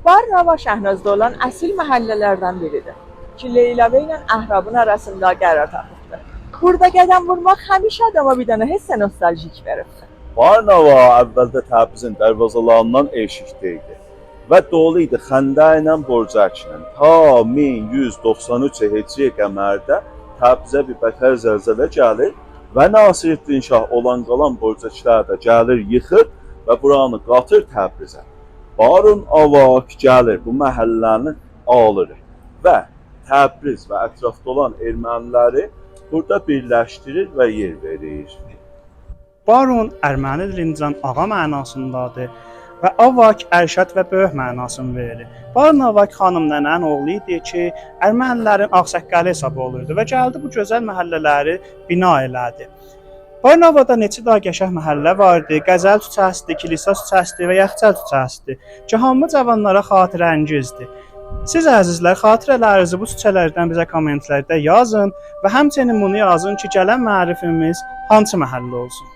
Varnava Şəhnazda olan əsil məhəllələrdən biridir ki, Leyləvə ilə Əhrabın arasında qərar tapıbdır. Burada qədəm vurmaq həmişə adama bir dənə hissə nostaljik veribdir. Varnava əvvəldə Təbrizin dərvazalarından eşikdə idi və dolu idi xəndə ilə borcəklə. Ta 1193 Hicri qəmərdə Təbrizə bir bətər zəlzələ gəlir və Nasiruddin Şah olan qalan borcəklər də gəlir yıxır və buranı qatır Təbrizə. Barun Avak gəlir bu məhəlləni alır və Təbriz və ətrafda olan erməniləri burada birləşdirir və yer verir. Baron erməni dilindən ağa mənasındadır və Avak ərşad və böyük mənasını verir. Baron Avak xanım nənənin oğlu idi ki, ermənilərin ağsaqqalı hesab olurdu və gəldi bu gözəl məhəllələri bina elədi. Barnavada neçə daha qəşəng məhəllə vardı, Qəzəl küçəsidir, Kilisa küçəsidir və Yaxçəl küçəsidir ki, hamı cavanlara xatirəngizdir. Siz əzizlər, xatirələrinizi bu küçələrdən bizə kommentlərdə yazın və həmçinin bunu yazın ki, gələn mərifimiz hansı məhəllə olsun.